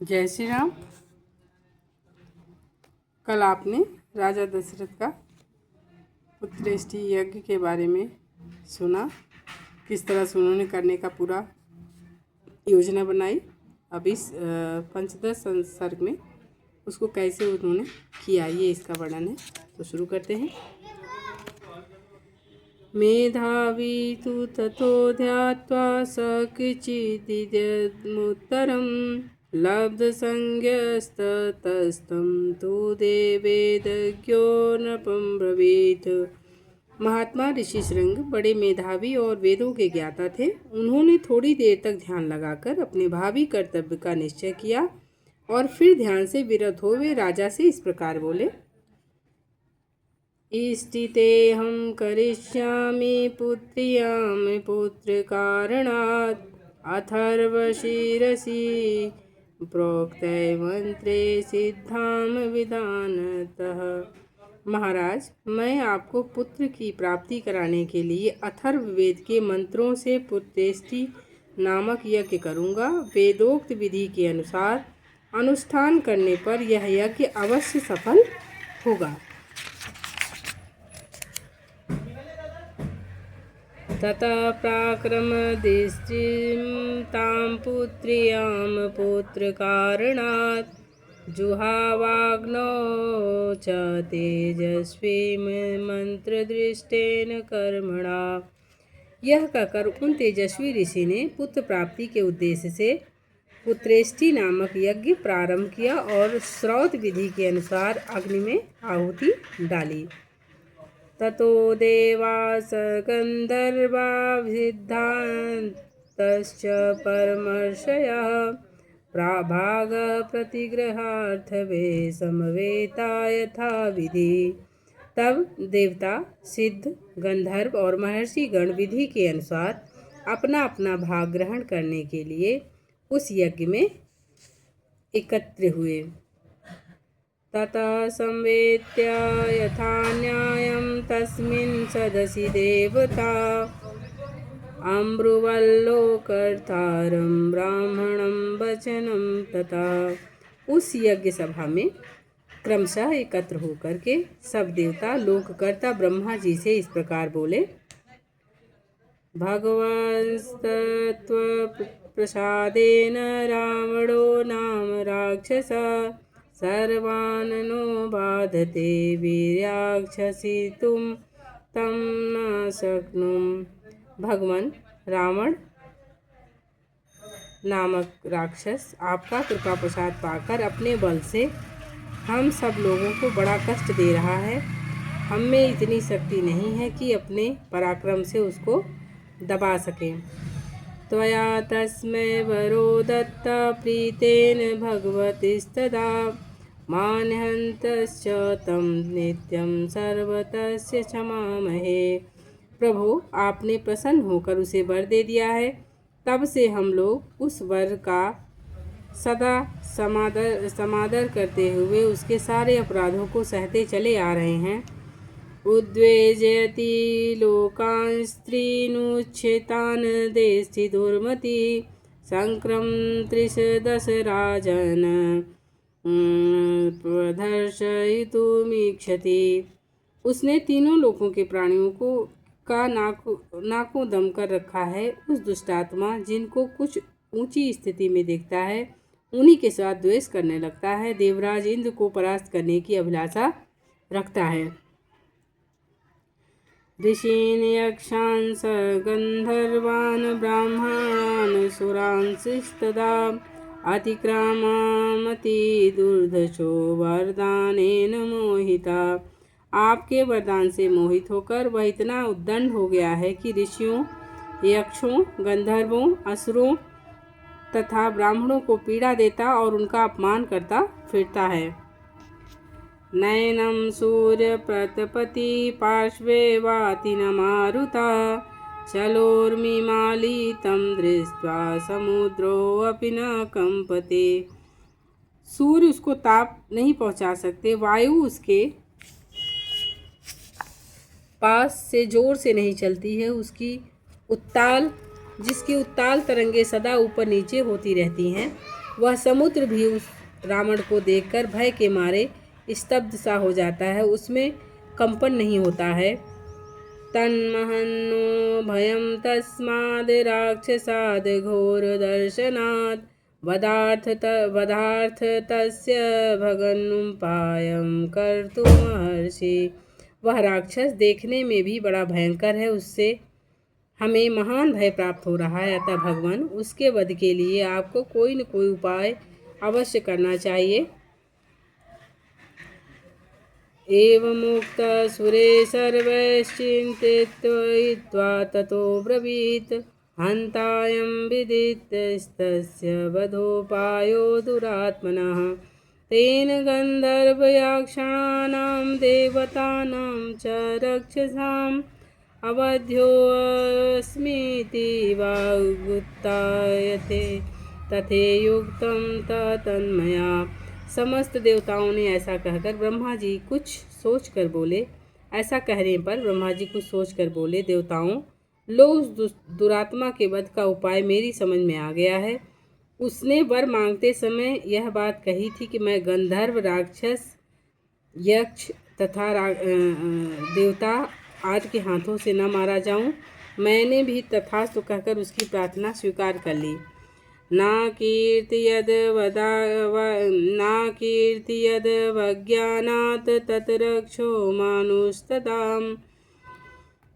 जय श्री राम। कल आपने राजा दशरथ का पुत्रेष्टि यज्ञ के बारे में सुना, किस तरह से उन्होंने करने का पूरा योजना बनाई। अब इस पंचदश सर्ग में उसको कैसे उन्होंने किया, ये इसका वर्णन है। तो शुरू करते हैं। मेधावी तु ततो ध्यात्वा सकिचिदिदमुत्तरम् लब्धसंज्ञस्ततस्तं तु देवेदज्ञो नृपं ब्रवीत्। महात्मा ऋषि श्रृंग बड़े मेधावी और वेदों के ज्ञाता थे। उन्होंने थोड़ी देर तक ध्यान लगाकर अपने भावी कर्तव्य का निश्चय किया और फिर ध्यान से विरत हो वे राजा से इस प्रकार बोले। इष्टितेऽहं करिष्यामि पुत्र्यां पुत्रकारणात् अथर्वशीरसि प्रोक्ते मंत्रे सिद्धाम विधानतः। महाराज, मैं आपको पुत्र की प्राप्ति कराने के लिए अथर्ववेद के मंत्रों से पुत्रेष्टि नामक यज्ञ करूँगा। वेदोक्त विधि के अनुसार अनुष्ठान करने पर यह यज्ञ अवश्य सफल होगा। ततः प्राक्रमदिष्टिं तां पुत्र्यां पुत्रकारणात् जुहावाग्नौ च तेजस्वीं मंत्रदृष्टेन कर्मणा। यह कहकर उन तेजस्वी ऋषि ने पुत्र प्राप्ति के उद्देश्य से पुत्रेष्टि नामक यज्ञ प्रारंभ किया और श्रौत विधि के अनुसार अग्नि में आहुति डाली। ततो देवास गंधर्वाभिसिद्धांतश्च परमर्षयः प्राभाग प्रतिग्रहार्थवे समवेता यथा विधि। तब देवता, सिद्ध, गंधर्व और महर्षि गण विधि के अनुसार अपना अपना भाग ग्रहण करने के लिए उस यज्ञ में एकत्र हुए। ततः संवेत्य यथा न्यायं तस्मिन् सदसि देवता अम्ब्रुवल्लोकर्तारं ब्राह्मणं वचनं तथा। उस यज्ञ सभा में क्रमशः एकत्र होकर के सब देवता लोककर्ता ब्रह्मा जी से इस प्रकार बोले। भगवस्तत्व प्रसादेन रावणो नाम राक्षसः सर्वान् नो बाधते वीर्याक्षसितुं तं न शक्नुम। भगवान रावण नामक राक्षस आपका कृपा प्रसाद पाकर अपने बल से हम सब लोगों को बड़ा कष्ट दे रहा है। हम में इतनी शक्ति नहीं है कि अपने पराक्रम से उसको दबा सकें। त्वया तस्मै वरो दत्त प्रीतेन भगवतिस्तदा मानहन्तश्च तं नित्यं सर्वतस्य क्षमामहे। प्रभु, आपने प्रसन्न होकर उसे वर दे दिया है, तब से हम लोग उस वर का सदा समादर करते हुए उसके सारे अपराधों को सहते चले आ रहे हैं। उद्वेजयति लोकान् स्त्रीनुच्छेतान् देष्टि दुर्मति संक्रमत्रिशदश राजन् प्रदर्शयितुमीक्षति। उसने तीनों लोकों के प्राणियों को नाकों दम कर रखा है। उस दुष्टात्मा जिनको कुछ ऊंची स्थिति में देखता है उन्हीं के साथ द्वेष करने लगता है। देवराज इंद्र को परास्त करने की अभिलाषा रखता है। ऋषीन् यक्षांस गंधर्वान् ब्राह्मणान् सुरांस्तदा अतिक्रामति दुर्धर्षो वरदानेन मोहिता। आपके वरदान से मोहित होकर वह इतना उद्दंड हो गया है कि ऋषियों, यक्षों, गंधर्वों, असुरों तथा ब्राह्मणों को पीड़ा देता और उनका अपमान करता फिरता है। नयनं सूर्य प्रतपति पार्श्वे वाति न मारुता चलोर्मिमालितं दृष्ट्वा समुद्रोऽपि न कंपते। सूर्य उसको ताप नहीं पहुंचा सकते, वायु उसके पास से जोर से नहीं चलती है, जिसकी उत्ताल तरंगे सदा ऊपर नीचे होती रहती हैं। वह समुद्र भी उस रावण को देखकर भय के मारे स्तब्ध सा हो जाता है, उसमें कंपन नहीं होता है। तन्महन्नो भयं तस्माद् राक्षसाद् घोर दर्शनात् वधार्थ तस्य भगनुपायं कर्तुमहर्षि। वह राक्षस देखने में भी बड़ा भयंकर है, उससे हमें महान भय प्राप्त हो रहा है, अतः भगवान उसके वध के लिए आपको कोई न कोई उपाय अवश्य करना चाहिए। एवमुक्तः सुरे सर्वैश्चिन्तित्वा ततो ब्रवीत् हन्तायं विदितस्तस्य वधोपायो दुरात्मनः। तेन गन्धर्वयक्षाणां देवतानां च रक्षसाम् अवध्योऽस्मीति वागुत्थायते तथेयुक्तं तन्मया। समस्त देवताओं ने ऐसा कहकर ब्रह्मा जी कुछ सोच कर बोले। ऐसा कहने पर ब्रह्मा जी कुछ सोच कर बोले, देवताओं, लो उस दुरात्मा के वध का उपाय मेरी समझ में आ गया है। उसने वर मांगते समय यह बात कही थी कि मैं गंधर्व, राक्षस, यक्ष तथा देवता आदि के हाथों से न मारा जाऊं। मैंने भी तथास्तु कहकर उसकी प्रार्थना स्वीकार कर ली। ना कीर्ति यद वज्ञानात् तत् रक्षो मानुस्तदाम्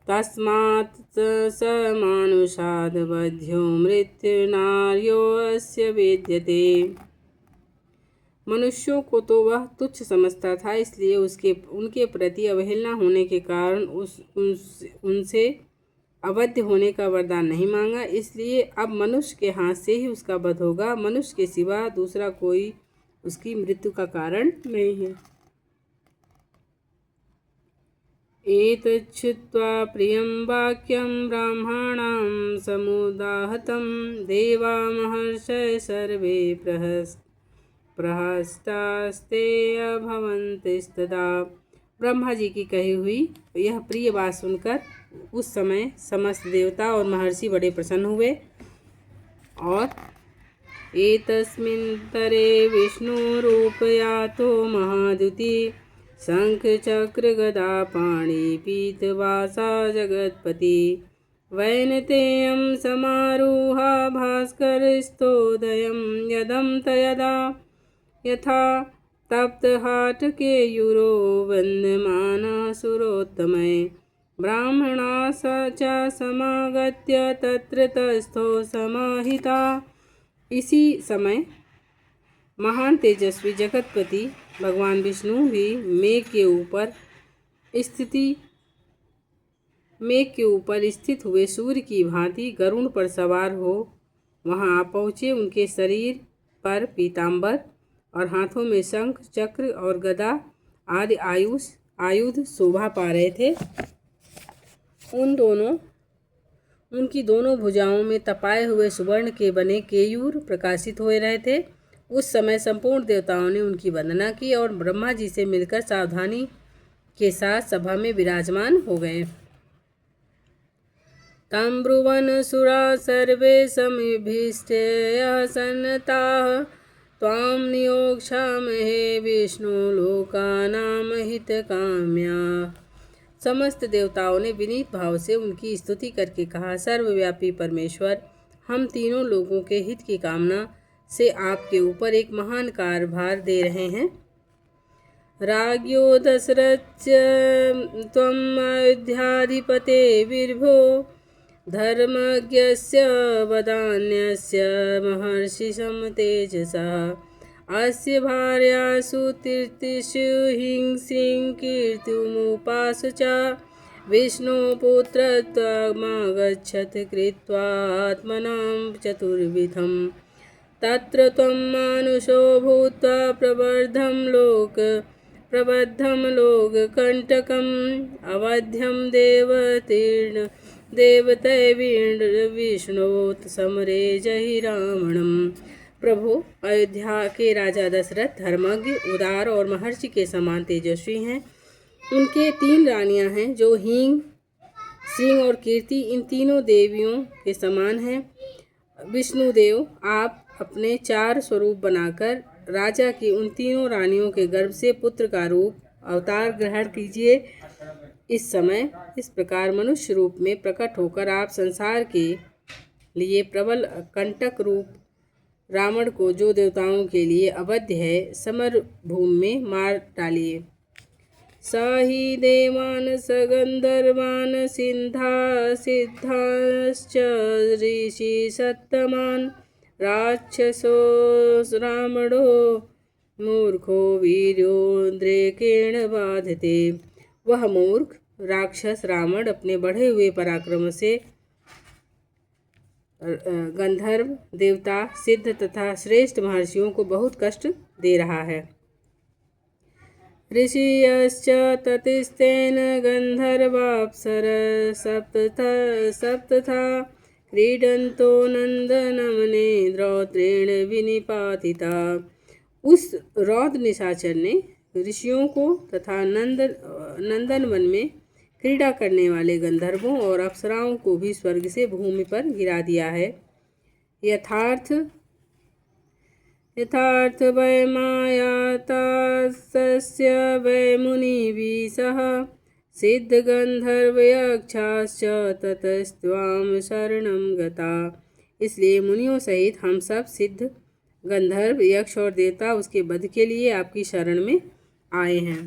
तस्मात् स मानुषाद् वध्यो मृत्युर्नार्यो अस्य विद्यते। मनुष्यों को तो वह तुच्छ समझता था, इसलिए उनके प्रति अवहेलना होने के कारण उनसे अवध्य होने का वरदान नहीं मांगा। इसलिए अब मनुष्य के हाथ से ही उसका वध होगा। मनुष्य के सिवा दूसरा कोई उसकी मृत्यु का कारण नहीं है। एतच्छ्रुत्वा प्रियं वाक्यं ब्राह्मणां समुदाहतं देवा महर्षयः सर्वे प्रहस्तास्ते अभवन्तस्तदा। ब्रह्मा जी की कही हुई यह प्रिय बात सुनकर उस समय समस्त देवता और महर्षि बड़े प्रसन्न हुए। और एतस्मिन्तरे विष्णुरूपयातो महाद्युति शंख चक्र गदा पाणि पीतवासा जगत्पति वैनतेयं समारूहा भास्करस्तोदयं यदं तयदा यथा तप्तहाटकेयूरो वन्दमानः सुरोत्तमैः ब्राह्मणा च समागत्य तत्र तस्थो समाहिता। इसी समय महान तेजस्वी जगतपति भगवान विष्णु भी मेघ के ऊपर स्थित हुए सूर्य की भांति गरुड़ पर सवार हो वहां आ पहुँचे। उनके शरीर पर पीताम्बर और हाथों में शंख चक्र और गदा आदि आयुध शोभा पा रहे थे। उनकी दोनों भुजाओं में तपाए हुए सुवर्ण के बने केयूर प्रकाशित हो रहे थे। उस समय संपूर्ण देवताओं ने उनकी वंदना की और ब्रह्मा जी से मिलकर सावधानी के साथ सभा में विराजमान हो गए। तं ब्रुवन् सुरा सर्वे समिभिष्टयः सन्नताः त्वां नियोक्ष्यामहे विष्णु लोकानां हितकाम्याः। समस्त देवताओं ने विनीत भाव से उनकी स्तुति करके कहा, सर्वव्यापी परमेश्वर, हम तीनों लोगों के हित की कामना से आपके ऊपर एक महान कार्यभार दे रहे हैं। राज्ञो दशरथ त्वम् अयोध्याधिपते विर्भो धर्मज्ञस्य वदान्यस्य महर्षिशं तेजसः अस्य भार्यासु तीर्तिषु हिंसीं कीर्तिमुपास च विष्णुपुत्रत्वमागच्छत् कृत्वा आत्मनां चतुर्विधम् तत्र त्वं मानुषो भूत्वा प्रबद्धं लोककण्टकम् अवध्यं देवतैर्विष्णोत् समरे जहि रावणम्। प्रभु, अयोध्या के राजा दशरथ धर्मज्ञ, उदार और महर्षि के समान तेजस्वी हैं। उनके 3 रानियां हैं जो हींग, सिंह और कीर्ति इन तीनों देवियों के समान हैं। विष्णुदेव, आप अपने 4 स्वरूप बनाकर राजा की उन तीनों रानियों के गर्भ से पुत्र का रूप अवतार ग्रहण कीजिए। इस समय इस प्रकार मनुष्य रूप में प्रकट होकर आप संसार के लिए प्रबल कंटक रूप रावण को, जो देवताओं के लिए अवध्य है, समर भूमि में मार डालिए। स हि देवान स गंधर्वान सिंधा सिद्धाश्च ऋषि सत्तमान राक्षसो रावणो मूर्खो वीर्योद्रेकेण बाधते। वह मूर्ख राक्षस रावण अपने बढ़े हुए पराक्रम से गंधर्व, देवता, सिद्ध तथा श्रेष्ठ महर्षियों को बहुत कष्ट दे रहा है। ऋषियश्च ततिस्तेन गंधर्वाप्सर सप्तथा क्रीडन्तो नंदनवने रौद्रेण विनिपातिता। उस रौद्र निशाचर ने ऋषियों को तथा नंदनवन में क्रीड़ा करने वाले गंधर्वों और अप्सराओं को भी स्वर्ग से भूमि पर गिरा दिया है। यथार्थ वै मायातस्य वै मुनिभिः सह सिद्ध गंधर्व यक्षाश्च ततस्त्वां शरणं गता। इसलिए मुनियों सहित हम सब सिद्ध गंधर्व, यक्ष और देवता उसके वध के लिए आपकी शरण में आए हैं।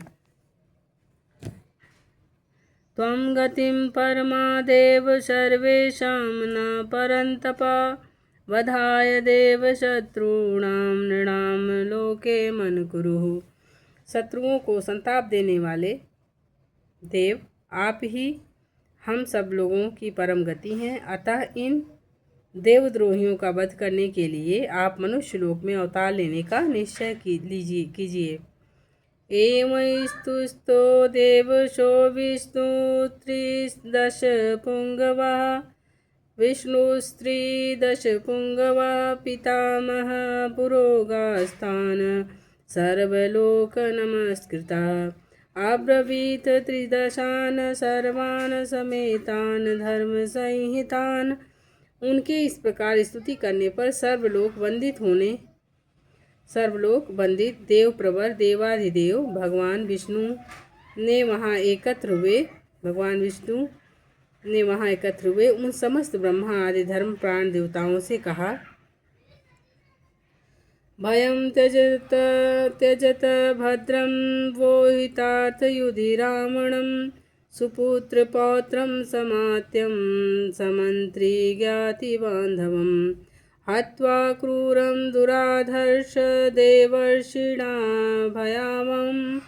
त्वं गतिं परमादेव सर्वेषां न परन्तप वधाय देव शत्रूणां नृणां लोके मन्कुरुः। शत्रुओं को संताप देने वाले देव आप ही हम सब लोगों की परम गति हैं, अतः इन देवद्रोहियों का वध करने के लिए आप मनुष्य लोक में अवतार लेने का निश्चय कीजिए। एवंस्तुस्तो देवशो विष्णुस्त्रिदशपुङ्गवः पितामह पुरोगास्तान् सर्वलोकनमस्कृतः अब्रवीत् त्रिदशान् सर्वान् समेतान् धर्मसंहितान्। उनके इस प्रकार स्तुति करने पर सर्वलोक वंदित देव प्रवर देवाधिदेव भगवान विष्णु ने वहाँ एकत्र हुए उन समस्त ब्रह्मा आदि धर्म प्राण देवताओं से कहा, भयं त्यजत भद्रं वो हितार्थ युधि रावणं सुपुत्र पौत्रं समात्यं समंत्री ज्ञाति बांधवम् हत्वा क्रूरं दुराधर्ष देवर्षिणा भयावम्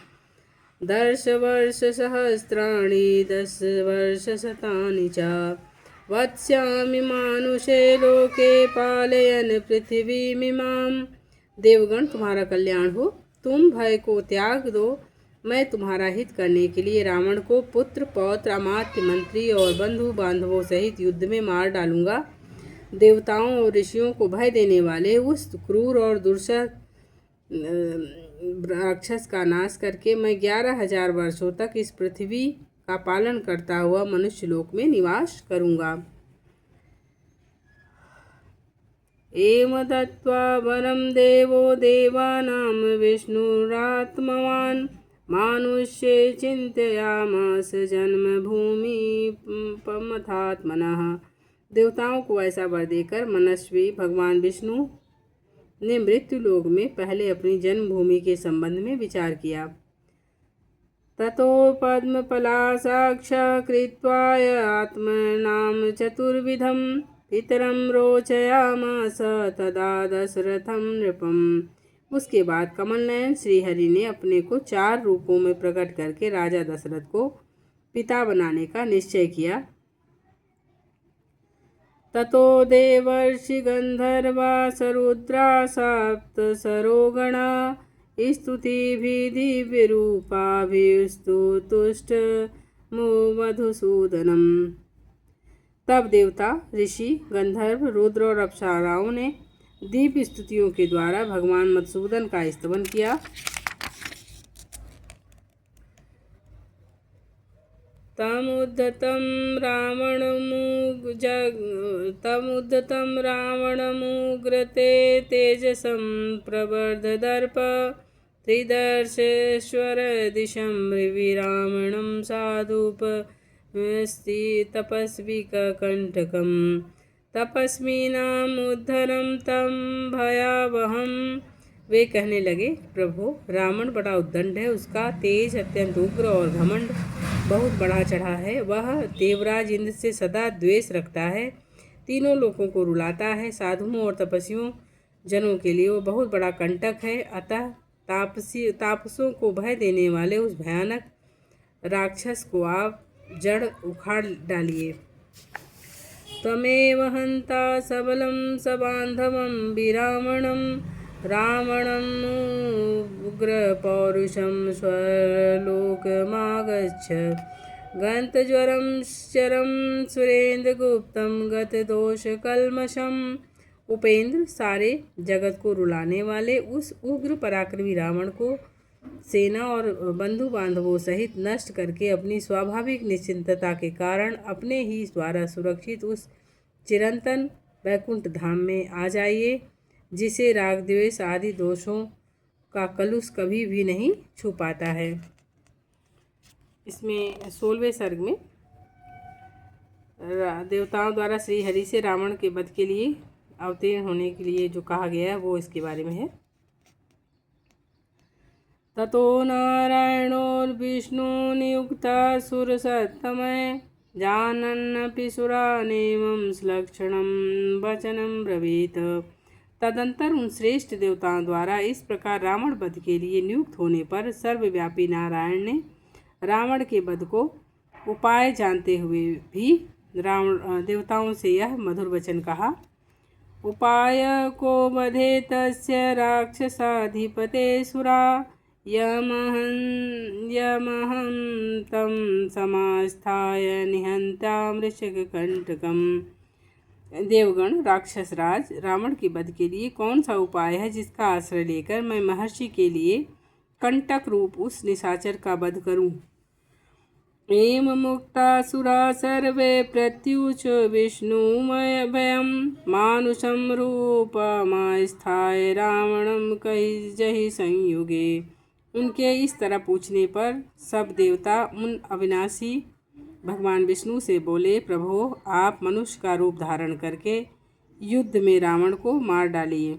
दशवर्षसहस्राणि 10 वर्षशतानि च वत्स्यामि मानुषे लोके पालयन् पृथिवीमिमां। देवगण तुम्हारा कल्याण हो, तुम भय को त्याग दो। मैं तुम्हारा हित करने के लिए रावण को पुत्र पौत्र अमात्य मंत्री और बंधु बांधवों सहित युद्ध में मार डालूंगा। देवताओं और ऋषियों को भय देने वाले उस क्रूर और दुर्शर राक्षस का नाश करके मैं 11,000 वर्षों तक इस पृथ्वी का पालन करता हुआ मनुष्य लोक में निवास करूंगा। एवं दत्त्वा वरं देवो देवानां विष्णुरात्मवान् मानुष्ये चिंतयामास जन्मभूमि मथात्मनः। देवताओं को ऐसा वर देकर मनस्वी भगवान विष्णु ने मृत्यु लोक में पहले अपनी जन्मभूमि के संबंध में विचार किया। ततो पद्मपलाशाक्ष कृत्वा आत्मनां चतुर्विधं पितरं रोचयामास तदा दशरथं नृपम्। उसके बाद कमलनयन श्रीहरि ने अपने को 4 रूपों में प्रकट करके राजा दशरथ को पिता बनाने का निश्चय किया। ततो देवर्षि गंधर्वा सरुद्रा सप्तसरोगणा स्तुतिभिः दिव्यरूपाभिस्तुष्टुमु मधुसूदनम्। तब देवता, ऋषि, गंधर्व, रुद्र और अप्सराओं ने दिव्य स्तुतियों के द्वारा भगवान मधुसूदन का स्तवन किया। तमुद्धतं रावणमुग्रते तेजसं प्रवर्धदर्प त्रिदर्शेश्वर दिशं विरामणं साधुपस्ति तपस्विककण्टकं तपस्विनाम् उद्धरं तं भयावहं। वे कहने लगे, प्रभु रावण बड़ा उद्दंड है, उसका तेज अत्यंत उग्र और घमंड बहुत बढ़ा चढ़ा है। वह देवराज इंद्र से सदा द्वेष रखता है, तीनों लोगों को रुलाता है। साधुओं और तपस्वियों जनों के लिए वो बहुत बड़ा कंटक है। अतः तापसों को भय देने वाले उस भयानक राक्षस को आप जड़ उखाड़ डालिए। त्वमेव हन्ता सबलं सबान्धवं विरामणं रावणम् उग्रपौरुषं स्वलोकमागच्छ गन्तज्वरं शरं सुरेन्द्रगुप्तं गतदोषकल्मषम्। उपेंद्र, सारे जगत को रुलाने वाले उस उग्र पराक्रमी रावण को सेना और बंधु बांधवों सहित नष्ट करके अपनी स्वाभाविक निश्चिंतता के कारण अपने ही द्वारा सुरक्षित उस चिरंतन वैकुंठ धाम में आ जाइए, जिसे राग द्वेष आदि दोषों का कलुष कभी भी नहीं छू पाता है। इसमें 16वें सर्ग में देवताओं द्वारा श्री हरि से रावण के वध के लिए अवतीर्ण होने के लिए जो कहा गया है वो इसके बारे में है। ततो नारायणोर्विष्णु नियुक्ता सुरसत्तमय जानन्नपि सुरानेमं लक्षणं वचनं ब्रवीत। तदंतर उन श्रेष्ठ देवताओं द्वारा इस प्रकार रावण वध के लिए नियुक्त होने पर सर्वव्यापी नारायण ने रावण के वध को उपाय जानते हुए भी रावण देवताओं से यह मधुर वचन कहा। उपाय को वधे तस्य राक्षसाधिपते सुरा यमहं तं समास्थाय निहन्तामृषककण्टकम्। देवगण, राक्षस राज रावण के वध के लिए कौन सा उपाय है जिसका आश्रय लेकर मैं महर्षि के लिए कंटक रूप उस निशाचर का वध करूं। एम मुक्तासुरा सर्वे प्रत्युच विष्णुमय भयं मानुषं रूपमास्थाय रावणं कहिजहि संयुगे। उनके इस तरह पूछने पर सब देवता उन अविनाशी भगवान विष्णु से बोले, प्रभु आप मनुष्य का रूप धारण करके युद्ध में रावण को मार डालिए।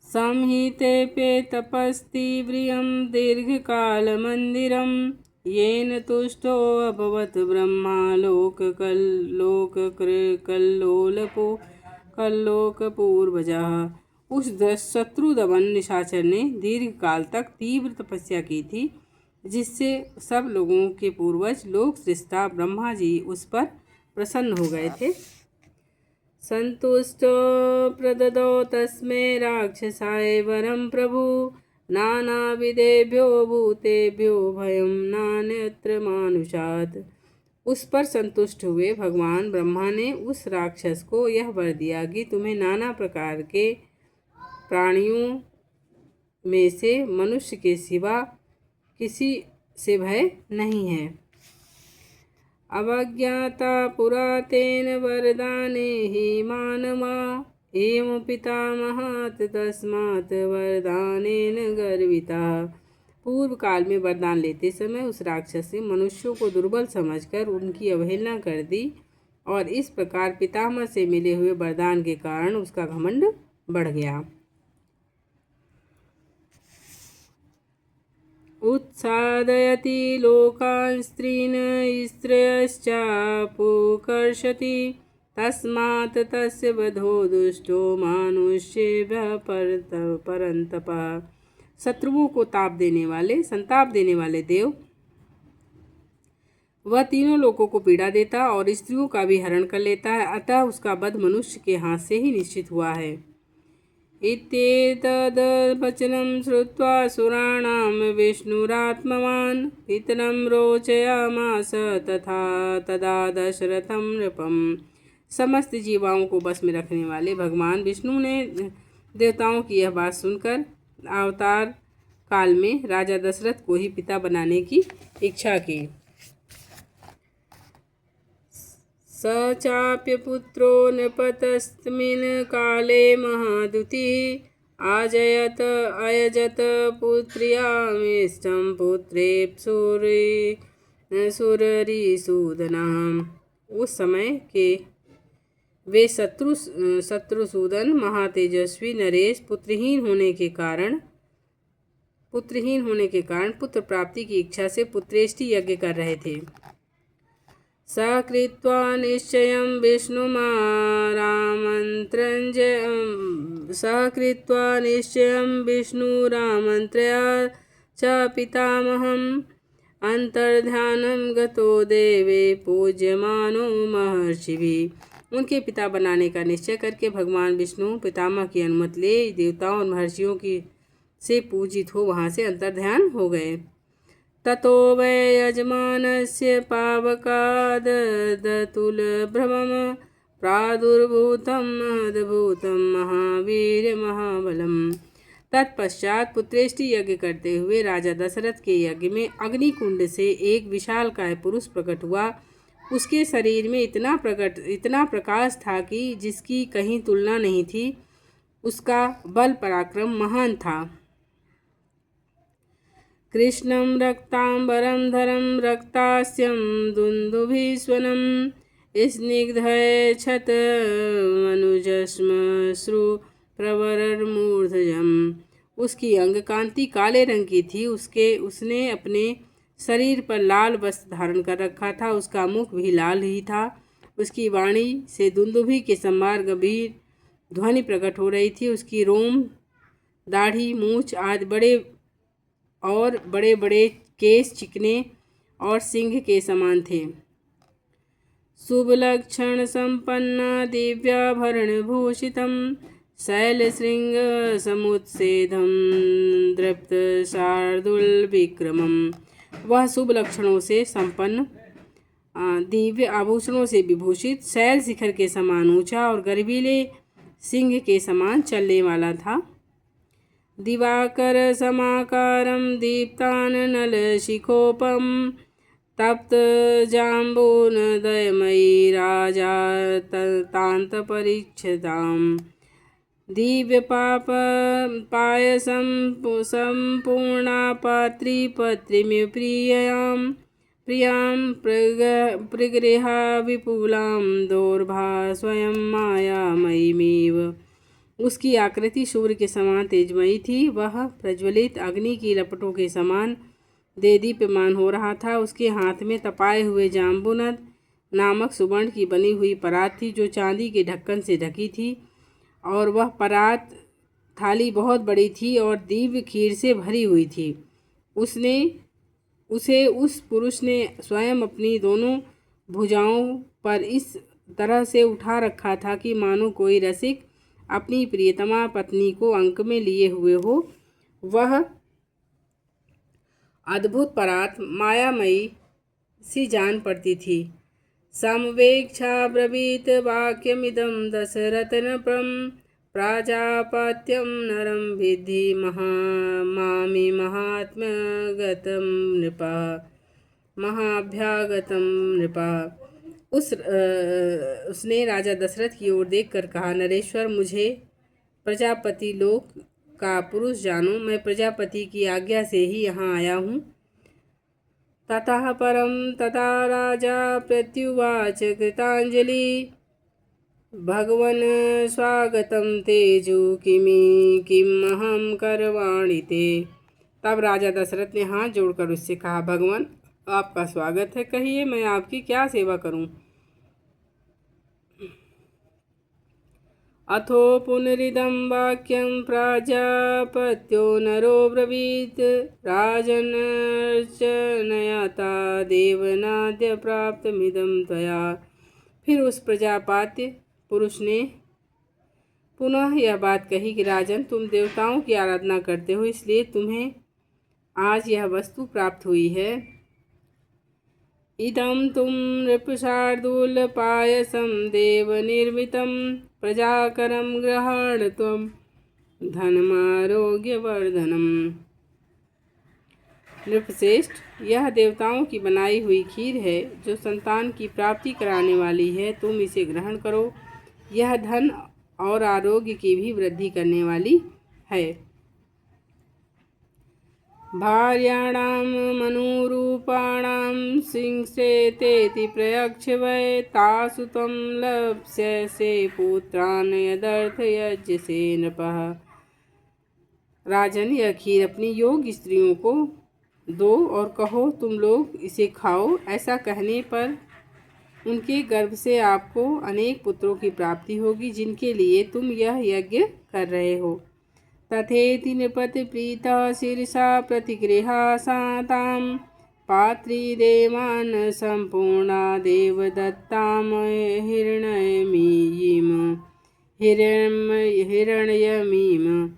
संहिते पे तपस्तीव्रियं दीर्घकालमन्दिरं येन तुष्टो अभवत् ब्रह्मा कल्लोकपूर्वजः। उस शत्रुदमन निशाचर ने दीर्घ काल तक तीव्र तपस्या की थी, जिससे सब लोगों के पूर्वज लोक सृष्टा ब्रह्मा जी उस पर प्रसन्न हो गए थे। संतुष्टो प्रददौ तस्मै राक्षसाय वरं प्रभु नानाविधेभ्यो भूतेभ्यो भयं नान्यत्र मानुषात्। उस पर संतुष्ट हुए भगवान ब्रह्मा ने उस राक्षस को यह वर दिया कि तुम्हें नाना प्रकार के प्राणियों में से मनुष्य के सिवा किसी से भय नहीं है। अवज्ञाता पुरा तेन वरदाने हि मानमा एवं पितामहात् तस्मात् वरदानेन गर्विता। पूर्व काल में वरदान लेते समय उस राक्षस ने मनुष्यों को दुर्बल समझकर उनकी अवहेलना कर दी और इस प्रकार पितामह से मिले हुए वरदान के कारण उसका घमंड बढ़ गया। उत्सादयति लोकान् स्त्रीन् स्त्रियश्चापुकर्षति तस्मात् तस्य वधो दुष्टो मानुष्येभ्यः परन्तपः। शत्रुओं को संताप देने वाले देव वह तीनों लोगों को पीड़ा देता और स्त्रियों का भी हरण कर लेता है, अतः उसका वध मनुष्य के हाथ से ही निश्चित हुआ है। इत्येतद् वचनं श्रुत्वा सुराणां विष्णुरात्मवान् पितरं रोचयामास तदा दशरथं नृपम्। समस्त जीवाओं को बस में रखने वाले भगवान विष्णु ने देवताओं की यह बात सुनकर अवतार काल में राजा दशरथ को ही पिता बनाने की इच्छा की। स चाप्य पुत्रो नृपतस्मिन् काले महादुतिः अयजत पुत्र्यामिष्टं पुत्रेप्सुररिसूदनः। उस समय के वे शत्रुसूदन महातेजस्वी नरेश पुत्रहीन होने के कारण पुत्र प्राप्ति की इच्छा से पुत्रेष्टि यज्ञ कर रहे थे। सकृत्वा निश्चयं विष्णुरामन्त्रया च पितामहम् अंतर्ध्यानं गतो देवे पूज्यमानो महर्षिभिः। उनके पिता बनाने का निश्चय करके भगवान विष्णु पितामह की अनुमति ले देवताओं और महर्षियों की से पूजित हो वहाँ से अंतर्ध्यान हो गए। ततो वै यजमानस्य पावकादतुलभ्रमं प्रादुर्भूतं महद्भूतं महावीर्यमहाबलम्। तत्पश्चात पुत्रेष्टि यज्ञ करते हुए राजा दशरथ के यज्ञ में अग्निकुंड से एक विशालकाय पुरुष प्रकट हुआ। उसके शरीर में इतना प्रकाश था कि जिसकी कहीं तुलना नहीं थी। उसका बल पराक्रम महान था। कृष्णं रक्तांबरं धरं रक्तास्यं दुन्दुभिस्वनं स्निग्धयच्छतमनुजश्मश्रु प्रवरमूर्धजम्। उसकी अंग कांति काले रंग की थी। उसने अपने शरीर पर लाल वस्त्र धारण कर रखा था। उसका मुख भी लाल ही था। उसकी वाणी से दुंदुभि के समान गंभीर ध्वनि प्रकट हो रही थी। उसकी रोम, दाढ़ी, मूछ आदि बड़े बड़े केस चिकने और सिंह के समान थे। शुभलक्षण संपन्न दिव्याभरणभूषितं शैलशृंग समुत्सेधं दृप्त शार्दूलविक्रमं। वह शुभ लक्षणों से संपन्न, दिव्य आभूषणों से विभूषित, शैल शिखर के समान ऊंचा और गर्वीले सिंह के समान चलने वाला था। दिवाकर समाकारं दीप्ताननलशिखोपम तप्त जाम्बूनदयमयी राजा तान्तपरीक्षताम्। दिव्य पायसं सम्पूर्णा पात्री पत्रिमिव प्रियां प्रगृहा विपुलां दोर्भा स्वयं मायामयीमेव। उसकी आकृति सूर्य के समान तेजमयी थी। वह प्रज्वलित अग्नि की लपटों के समान देदीप्यमान हो रहा था। उसके हाथ में तपाए हुए जाम्बुनद नामक सुवर्ण की बनी हुई परात थी जो चांदी के ढक्कन से ढकी थी, और वह परात थाली बहुत बड़ी थी और दिव्य खीर से भरी हुई थी। उसे उस पुरुष ने स्वयं अपनी दोनों भुजाओं पर इस तरह से उठा रखा था कि मानो कोई रसिक अपनी प्रियतमा पत्नी को अंक में लिए हुए हो। वह अद्भुत परात मायामयी सी जान पड़ती थी। समवेक्षा ब्रवीत वाक्यमिदं दशरथनप्रं प्राजापत्यं नरं विद्धि मामि महात्म्यगतं नृपः महाभ्यागतं नृपः। उसने राजा दशरथ की ओर देखकर कहा, नरेश्वर, मुझे प्रजापति लोक का पुरुष जानो। मैं प्रजापति की आज्ञा से ही यहाँ आया हूँ। ततः परम तथा राजा प्रत्युवाच कृतांजलि भगवन् स्वागतं तेजु किमहं करवाणि ते। तब राजा दशरथ ने हाथ जोड़कर उससे कहा, भगवान, आपका स्वागत है, कहिए मैं आपकी क्या सेवा करूं। अथो पुनरिदं वाक्यं प्राजापत्यो नरो ब्रवीत् राजन्नर्चनयता देवनाद्य प्राप्तमिदं त्वया। फिर उस प्रजापात्य पुरुष ने पुनः यह बात कही कि राजन, तुम देवताओं की आराधना करते हो, इसलिए तुम्हें आज यह वस्तु प्राप्त हुई है। इदं तुम नृपशार्दूलपायसं देवनिर्मितं प्रजाकरं गृहाण त्वं धनमारोग्यवर्धनम्। नृपश्रेष्ठ, यह देवताओं की बनाई हुई खीर है जो संतान की प्राप्ति कराने वाली है। तुम इसे ग्रहण करो। यह धन और आरोग्य की भी वृद्धि करने वाली है। भार्याणां मनुरूपाणां सिंसेतेति प्रयच्छ वै तासु त्वं लप्स्यसे पुत्रान् यदर्थयज्यसे नृपः। राजन, यह खीर अपनी योग्य स्त्रियों को दो और कहो तुम लोग इसे खाओ। ऐसा कहने पर उनके गर्भ से आपको अनेक पुत्रों की प्राप्ति होगी जिनके लिए तुम यह यज्ञ कर रहे हो। तथेति नृपति प्रीतः शीर्षा प्रतिगृहासातां पात्री देवान् सम्पूर्णा देवदत्तां हिरण्यमीम्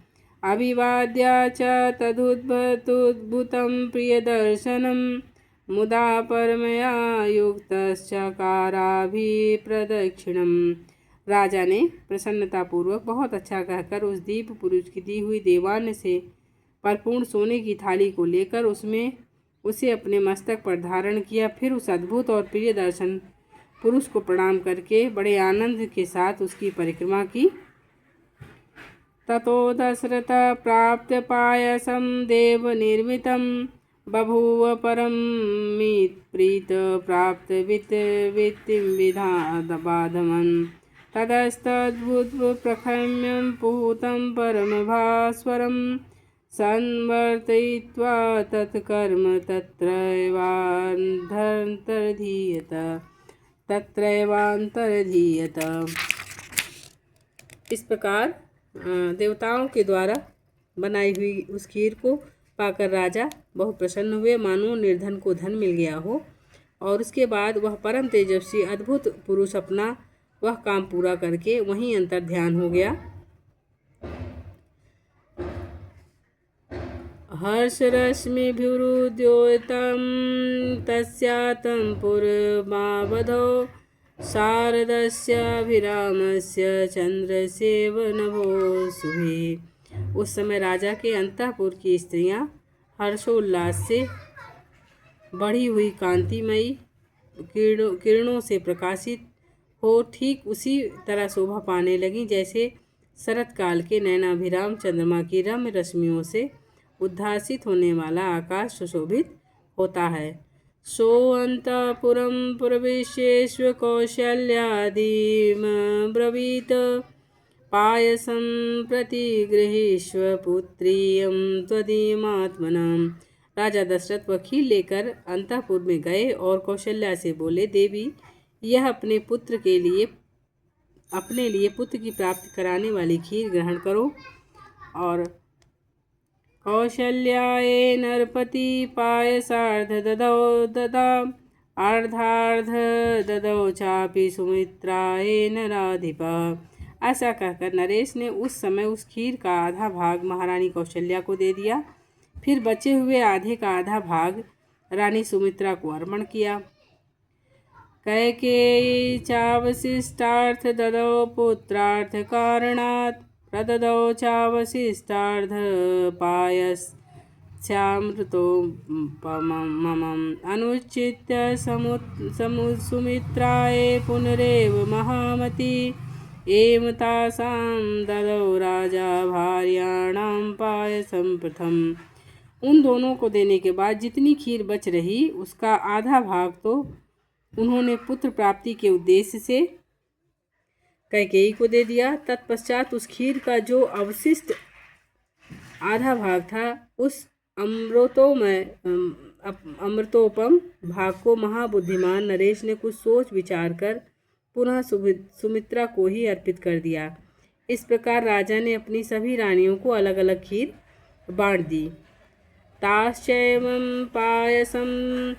अभिवाद्या च तदुद्भुतं प्रियदर्शनं मुदा परमया युक्तश्चकाराभिप्रदक्षिणम्। राजा ने प्रसन्नतापूर्वक बहुत अच्छा कहकर उस दीप पुरुष की दी हुई देवान्य से परिपूर्ण सोने की थाली को लेकर उसमें उसे अपने मस्तक पर धारण किया। फिर उस अद्भुत और प्रिय दर्शन पुरुष को प्रणाम करके बड़े आनंद के साथ उसकी परिक्रमा की। ततो दशरथ प्राप्त पायसं देव निर्मितं बभूव परम प्रीत प्राप्त वित्तिं विधाबाधमन् ततस्तद्भुतप्रखम्यं पूतं परमभास्वरं संवर्तयित्वा तत्कर्म तत्रैवान्तर्धीयत। इस प्रकार देवताओं के द्वारा बनाई हुई उस खीर को पाकर राजा बहुत प्रसन्न हुए, मानो निर्धन को धन मिल गया हो। और उसके बाद वह परम तेजस्वी अद्भुत पुरुष अपना वह काम पूरा करके वहीं अंतर ध्यान हो गया। हर्षरश्मिभिरुद्योतं तस्यातं पुरमावधौ शारदस्याभिरामस्य चंद्रसेव नभो शुभे। उस समय राजा के अंतःपुर की स्त्रियां हर्षोल्लास से बढ़ी हुई कांतिमयी किरणों से प्रकाशित हो ठीक उसी तरह शोभा पाने लगी जैसे शरतकाल के नयनाभिराम चंद्रमा की रम्य रश्मियों से उद्भासित होने वाला आकाश सुशोभित होता है। सोऽन्तःपुरं प्रविश्य कौशल्यादिमब्रवीत् पायसं प्रतिगृहीष्व पुत्रीयं त्वदीयमात्मनां। राजा दशरथ वह खीर लेकर अंतःपुर में गए और कौशल्या से बोले, देवी, यह अपने लिए पुत्र की प्राप्ति कराने वाली खीर ग्रहण करो। और कौशल्याये नरपति पायसार्ध ददा अर्धार्ध ददौ चापि सुमित्राये नराधिपा। ऐसा कहकर नरेश ने उस समय उस खीर का आधा भाग महारानी कौशल्या को दे दिया। फिर बचे हुए आधे का आधा भाग रानी सुमित्रा को अर्पण किया। कैकेयी चावशिष्टार्थ ददौ पुत्रार्थ कारणात् प्रददौ चावशिष्टार्ध पायस्यामृतोपमम् अनुचित्य सुमित्राये पुनरेव महामती एव तासां ददौ राजा भार्याणां पायसं प्रथम। उन दोनों को देने के बाद जितनी खीर बच रही उसका आधा भाग तो उन्होंने पुत्र प्राप्ति के उद्देश्य से कैकेयी को दे दिया। तत्पश्चात उस खीर का जो अवशिष्ट आधा भाग था उस अमृतोपम भाग को महाबुद्धिमान नरेश ने कुछ सोच विचार कर पुनः सुमित्रा को ही अर्पित कर दिया। इस प्रकार राजा ने अपनी सभी रानियों को अलग अलग खीर बांट दी। ताश्चैवं पायसं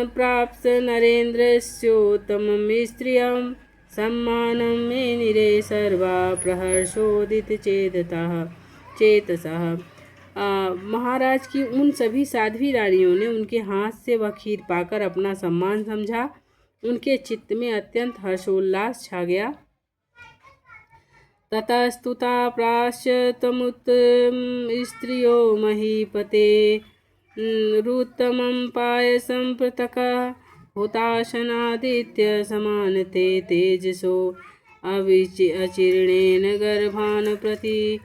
प्राप्त नरेन्द्रस्योत्तमं स्त्रियं सम्मानं मेनिरे सर्वा प्रहर्षोदित चेतसः। महाराज की उन सभी साध्वी रानियों ने उनके हाथ से वह खीर पाकर अपना सम्मान समझा। उनके चित्त में अत्यंत हर्षोल्लास छा गया। ततस्तुता प्राश्च तमुत स्त्रियो महीपते रुत्तमं पायसं पृथक् हुताशनादित्य समानते तेजसो अचिर्णेन गर्भान प्रति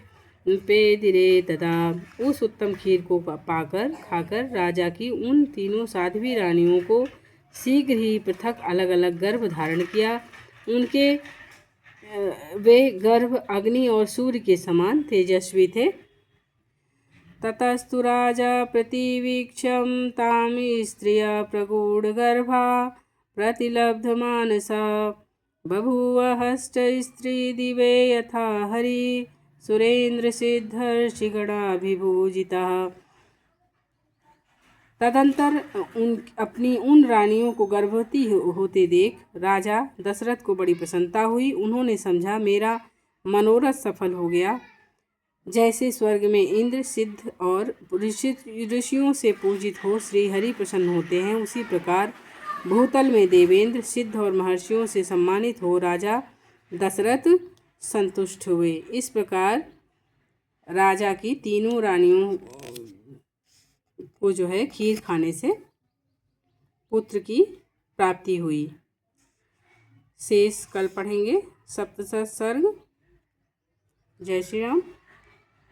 पेदिरे तथा। उस उत्तम खीर को पाकर खाकर राजा की उन तीनों साध्वी रानियों को शीघ्र ही पृथक अलग अलग गर्भ धारण किया। उनके वे गर्भ अग्नि और सूर्य के समान तेजस्वी थे। ततस्तु राजा प्रतिवीक्षं तां स्त्रिया प्रगूढगर्भा प्रतिलब्धमानसा बभूव हष्टस्त्रीदिवे यथा हरि सुरेन्द्रसिद्धर्षिगणाभिभूजितः। तदंतर अपनी उन रानियों को गर्भवती होते देख राजा दशरथ को बड़ी प्रसन्नता हुई। उन्होंने समझा मेरा मनोरथ सफल हो गया। जैसे स्वर्ग में इंद्र सिद्ध और ऋषियों से पूजित हो श्री हरि प्रसन्न होते हैं, उसी प्रकार भूतल में देवेंद्र सिद्ध और महर्षियों से सम्मानित हो राजा दशरथ संतुष्ट हुए। इस प्रकार राजा की तीनों रानियों को जो है खीर खाने से पुत्र की प्राप्ति हुई। शेष कल पढ़ेंगे। सप्तशत सर्ग। जय श्री राम।